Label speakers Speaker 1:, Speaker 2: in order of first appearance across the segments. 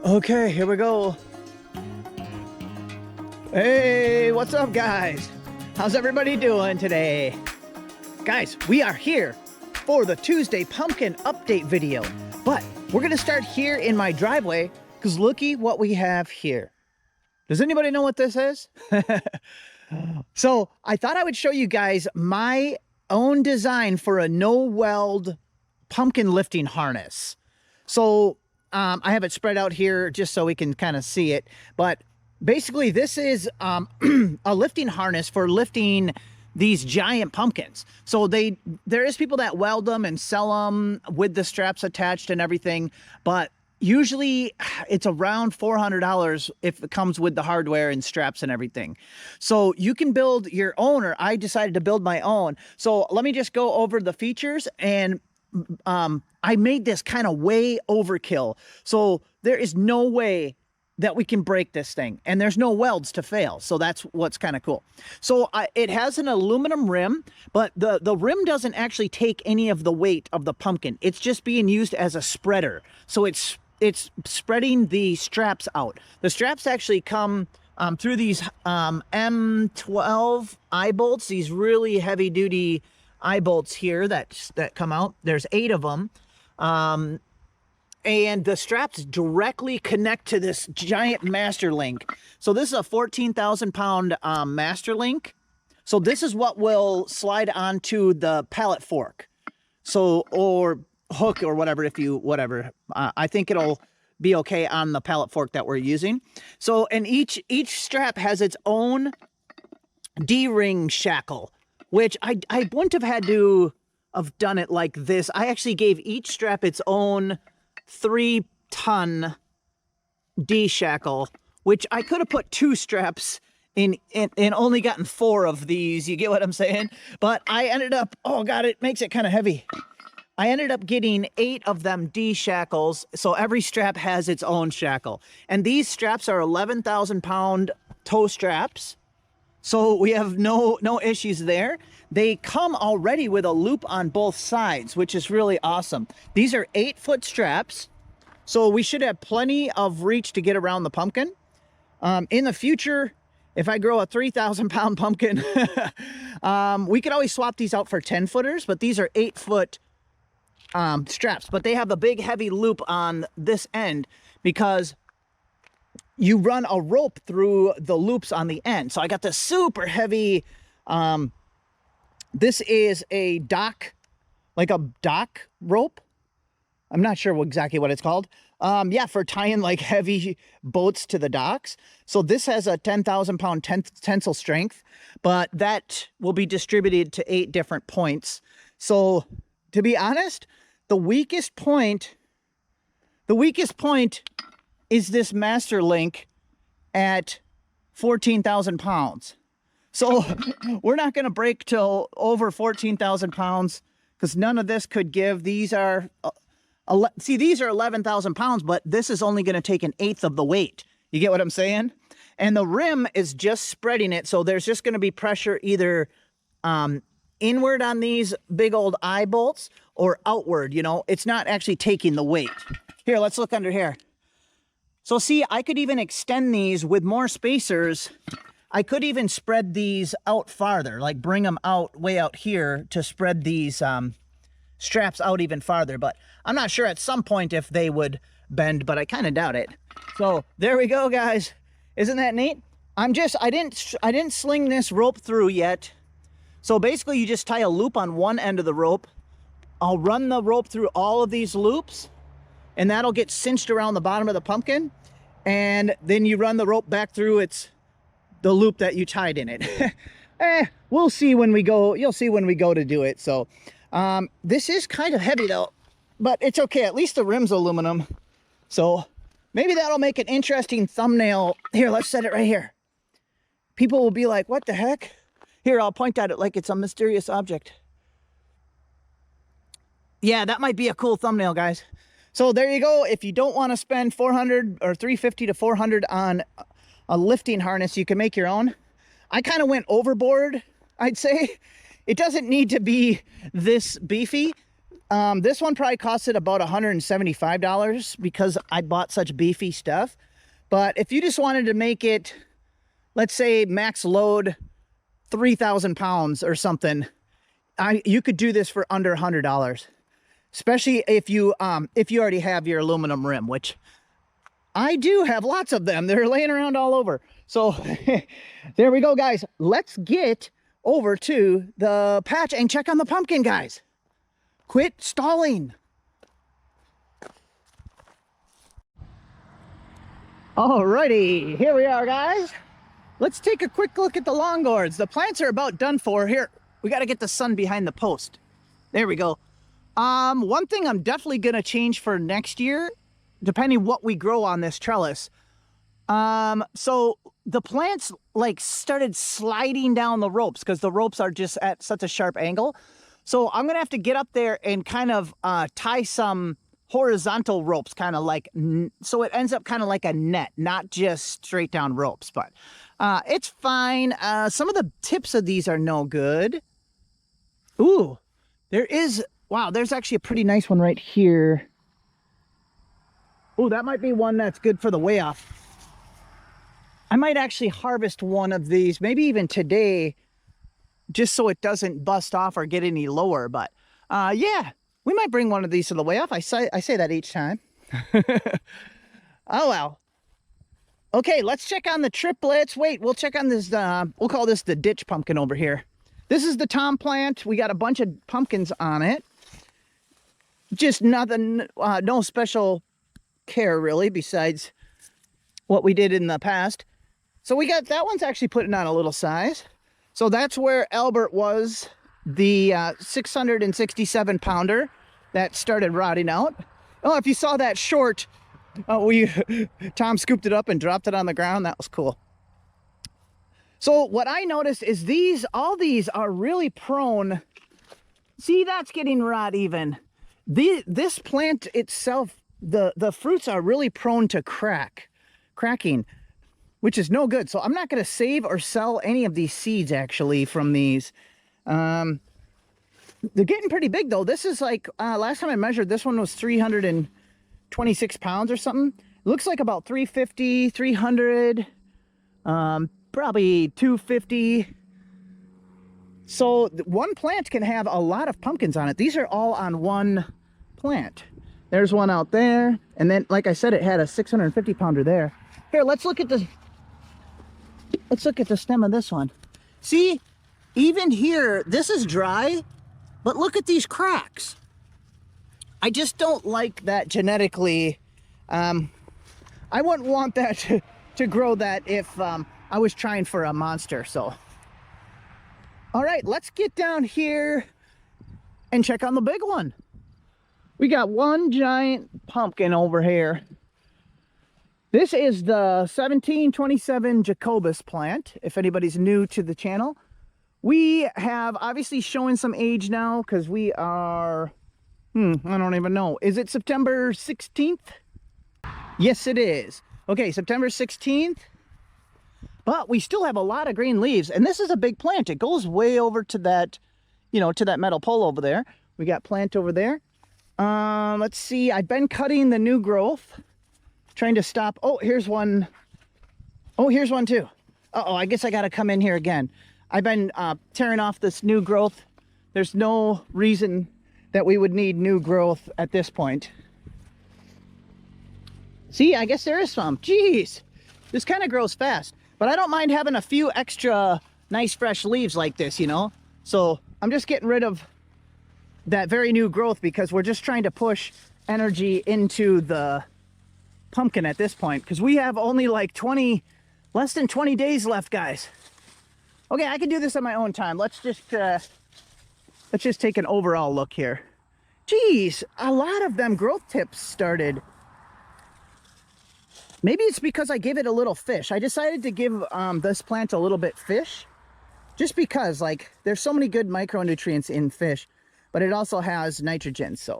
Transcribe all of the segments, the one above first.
Speaker 1: Okay, here we go. Hey, what's up, guys? How's everybody doing today? Guys, we are here for the Tuesday pumpkin update video, but we're gonna start here in my driveway because looky what we have here. Does anybody know what this is? So I thought I would show you guys my own design for a no weld pumpkin lifting harness. So I have it spread out here just so we can kind of see it, but basically this is a lifting harness for lifting these giant pumpkins. So there is people that weld them and sell them with the straps attached and everything, but usually it's around $400 if it comes with the hardware and straps and everything. So you can build your own, or I decided to build my own. So let me just go over the features. And I made this kind of way overkill. So there is no way that we can break this thing, and there's no welds to fail. So that's what's kind of cool. So it has an aluminum rim, but the rim doesn't actually take any of the weight of the pumpkin. It's just being used as a spreader. So it's spreading the straps out. The straps actually come through these M12 eye bolts, these really heavy duty eye bolts here that come out. There's 8 of them. And the straps directly connect to this giant master link. So this is a 14,000 pound master link. So this is what will slide onto the pallet fork. So, or hook or whatever, I think it'll be okay on the pallet fork that we're using. So, and each strap has its own D-ring shackle, which I wouldn't have had to have done it like this. I actually gave each strap its own 3-ton D shackle, which I could have put 2 straps in and only gotten 4 of these. You get what I'm saying? But I ended up, oh God, it makes it kind of heavy. I ended up getting 8 of them D shackles. So every strap has its own shackle. And these straps are 11,000 pound toe straps. So we have no issues there. They come already with a loop on both sides, which is really awesome. These are 8-foot straps, so we should have plenty of reach to get around the pumpkin. In the future, if I grow a 3,000 pound pumpkin, we could always swap these out for 10-footers, but these are 8-foot straps. But they have a big heavy loop on this end because you run a rope through the loops on the end. So I got this super heavy, this is a dock, like a dock rope. I'm not sure exactly what it's called. Yeah, for tying like heavy boats to the docks. So this has a 10,000 pound tensile strength, but that will be distributed to 8 different points. So to be honest, the weakest point is this master link at 14,000 pounds. So we're not going to break till over 14,000 pounds because none of this could give. These are, these are 11,000 pounds, but this is only going to take 1/8 of the weight. You get what I'm saying? And the rim is just spreading it. So there's just going to be pressure either inward on these big old eye bolts or outward, you know, it's not actually taking the weight. Here, let's look under here. So see, I could even extend these with more spacers. I could even spread these out farther, like bring them out way out here to spread these straps out even farther. But I'm not sure at some point if they would bend, but I kind of doubt it. So there we go, guys. Isn't that neat? I didn't sling this rope through yet. So basically you just tie a loop on one end of the rope. I'll run the rope through all of these loops, and that'll get cinched around the bottom of the pumpkin. And then you run the rope back through the loop that you tied in it. We'll see when we go. You'll see when we go to do it. So this is kind of heavy though, but it's okay. At least the rim's aluminum. So maybe that'll make an interesting thumbnail. Here, let's set it right here. People will be like, what the heck? Here, I'll point at it like it's a mysterious object. Yeah, that might be a cool thumbnail, guys. So there you go. If you don't want to spend $400 or $350 to $400 on a lifting harness, you can make your own. I kind of went overboard, I'd say. It doesn't need to be this beefy. This one probably costed about $175 because I bought such beefy stuff. But if you just wanted to make it, let's say max load 3,000 pounds or something, you could do this for under $100. Especially if you already have your aluminum rim, which I do have lots of them. They're laying around all over. So there we go, guys. Let's get over to the patch and check on the pumpkin, guys. Quit stalling. Alrighty, here we are, guys. Let's take a quick look at the lawn gourds. The plants are about done for. Here, we got to get the sun behind the post. There we go. One thing I'm definitely going to change for next year, depending what we grow on this trellis. So the plants like started sliding down the ropes because the ropes are just at such a sharp angle. So I'm going to have to get up there and kind of tie some horizontal ropes, kind of like, so it ends up kind of like a net, not just straight down ropes, but it's fine. Some of the tips of these are no good. Ooh, wow, there's actually a pretty nice one right here. Ooh, that might be one that's good for the way off. I might actually harvest one of these, maybe even today, just so it doesn't bust off or get any lower. But yeah, we might bring one of these to the way off. I say that each time. Oh, well. Okay, let's check on the triplets. Wait, we'll check on this, we'll call this the ditch pumpkin over here. This is the tom plant. We got a bunch of pumpkins on it. Just nothing, no special care really, besides what we did in the past. So we got, that one's actually putting on a little size. So that's where Albert was, the 667 pounder that started rotting out. Oh, if you saw that short, Tom scooped it up and dropped it on the ground. That was cool. So what I noticed is all these are really prone. See, that's getting rot even. This plant itself, the fruits are really prone to cracking, which is no good. So I'm not going to save or sell any of these seeds actually from these. They're getting pretty big though. This is like, last time I measured, this one was 326 pounds or something. It looks like about 350, 300, probably 250. So one plant can have a lot of pumpkins on it. These are all on one plant. There's one out there. And then, like I said, it had a 650 pounder there. Here, let's look at the stem of this one. See, even here, this is dry, but look at these cracks. I just don't like that genetically. I wouldn't want that to grow that if I was trying for a monster, so. All right, let's get down here and check on the big one. We got one giant pumpkin over here. This is the 1727 Jacobus plant, if anybody's new to the channel. We have obviously showing some age now because we are, I don't even know. Is it September 16th? Yes, it is. Okay, September 16th. But we still have a lot of green leaves, and this is a big plant. It goes way over to that, to that metal pole over there. We got plant over there. Let's see. I've been cutting the new growth, trying to stop. Oh, here's one. Oh, here's one too. Uh-oh, I guess I got to come in here again. I've been tearing off this new growth. There's no reason that we would need new growth at this point. See, I guess there is some. Jeez, this kind of grows fast. But I don't mind having a few extra nice fresh leaves like this, So I'm just getting rid of that very new growth because we're just trying to push energy into the pumpkin at this point. Because we have only like less than 20 days left, guys. Okay, I can do this on my own time. Let's just take an overall look here. Geez, a lot of them growth tips started. Maybe it's because I gave it a little fish. I decided to give this plant a little bit fish just because, like, there's so many good micronutrients in fish, but it also has nitrogen, so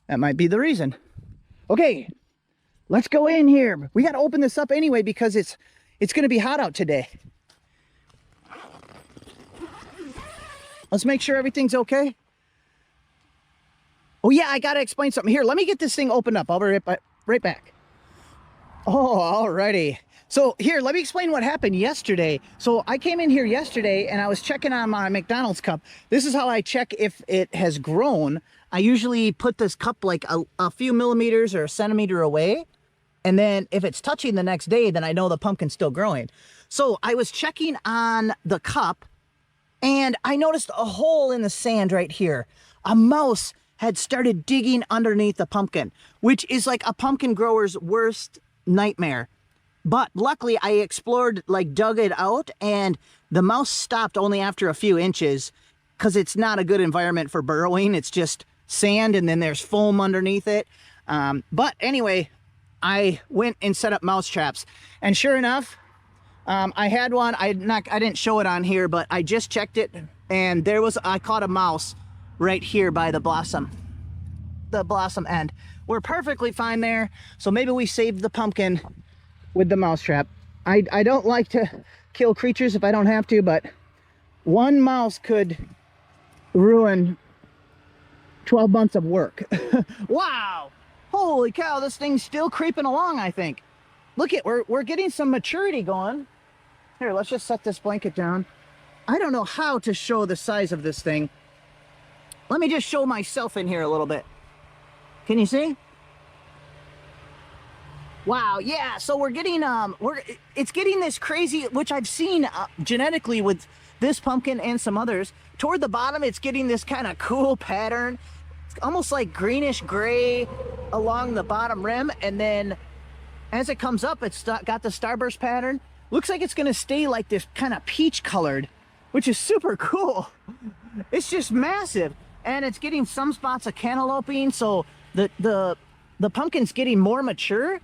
Speaker 1: that might be the reason. Okay, let's go in here. We got to open this up anyway because it's going to be hot out today. Let's make sure everything's okay. Oh yeah, I gotta explain something. Here, let me get this thing opened up. I'll be right back. Oh, alrighty. So here, let me explain what happened yesterday. So I came in here yesterday and I was checking on my McDonald's cup. This is how I check if it has grown. I usually put this cup like a few millimeters or a centimeter away. And then if it's touching the next day, then I know the pumpkin's still growing. So I was checking on the cup and I noticed a hole in the sand right here. A mouse had started digging underneath the pumpkin, which is like a pumpkin grower's worst nightmare. But luckily I explored, like dug it out, and the mouse stopped only after a few inches because it's not a good environment for burrowing. It's just sand and then there's foam underneath it. But anyway, I went and set up mouse traps, and sure enough, I had one. I didn't show it on here, but I just checked it, and I caught a mouse right here by the blossom end. We're perfectly fine there. So maybe we saved the pumpkin with the mouse trap. I don't like to kill creatures if I don't have to, but one mouse could ruin 12 months of work. Wow! Holy cow, this thing's still creeping along, I think. Look at, we're getting some maturity going. Here, let's just set this blanket down. I don't know how to show the size of this thing. Let me just show myself in here a little bit. Can you see? Wow, yeah, so we're getting, it's getting this crazy, which I've seen genetically with this pumpkin and some others. Toward the bottom, it's getting this kind of cool pattern. It's almost like greenish gray along the bottom rim, and then as it comes up, it's got the starburst pattern. Looks like it's gonna stay like this kind of peach colored, which is super cool. It's just massive, and it's getting some spots of cantalouping, so the pumpkin's getting more mature,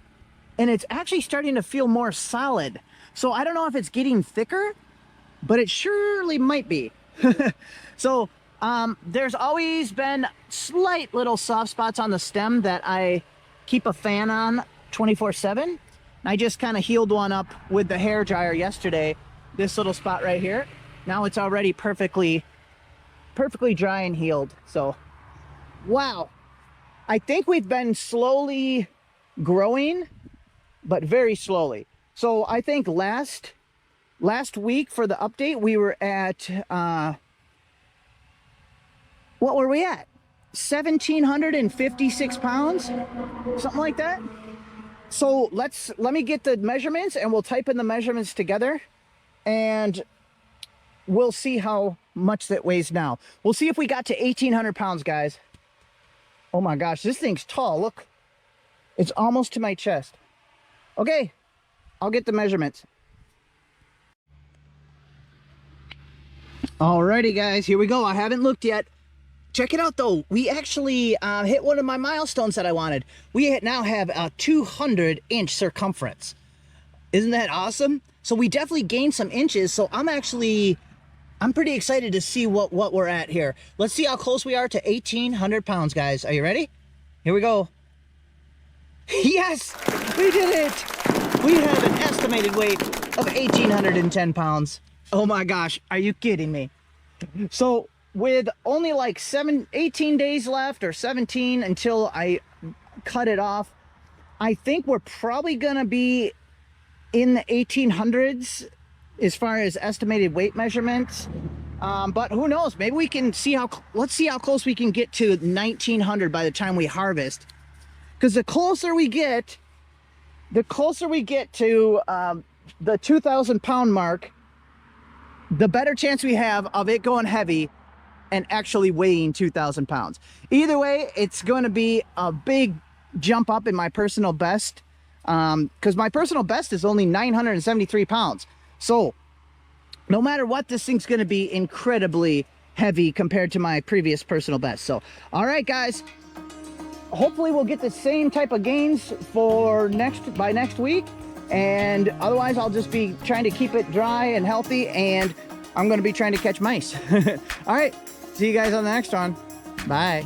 Speaker 1: and it's actually starting to feel more solid. So I don't know if it's getting thicker, but it surely might be. So there's always been slight little soft spots on the stem that I keep a fan on 24/7. I just kind of healed one up with the hair dryer yesterday. This little spot right here. Now it's already perfectly dry and healed. So, wow. I think we've been slowly growing, but very slowly. So I think last week for the update, we were at, what were we at? 1,756 pounds, something like that. So let me get the measurements, and we'll type in the measurements together, and we'll see how much that weighs now. We'll see if we got to 1,800 pounds, guys. Oh my gosh, this thing's tall. Look, it's almost to my chest. Okay, I'll get the measurements. Alrighty, guys, here we go. I haven't looked yet. Check it out, though. We actually hit one of my milestones that I wanted. We now have a 200-inch circumference. Isn't that awesome? So we definitely gained some inches. So I'm pretty excited to see what we're at here. Let's see how close we are to 1,800 pounds, guys. Are you ready? Here we go. Yes, we did it. We have an estimated weight of 1,810 pounds. Oh my gosh, are you kidding me? So with only like 18 days left, or 17 until I cut it off, I think we're probably gonna be in the 1,800s as far as estimated weight measurements. But who knows, maybe we can see let's see how close we can get to 1,900 by the time we harvest. Because the closer we get to the 2,000 pound mark, the better chance we have of it going heavy and actually weighing 2,000 pounds. Either way, it's going to be a big jump up in my personal best, because my personal best is only 973 pounds. So no matter what, this thing's going to be incredibly heavy compared to my previous personal best. So, all right, guys, hopefully we'll get the same type of gains for by next week. And otherwise, I'll just be trying to keep it dry and healthy, and I'm going to be trying to catch mice. All right, see you guys on the next one. Bye.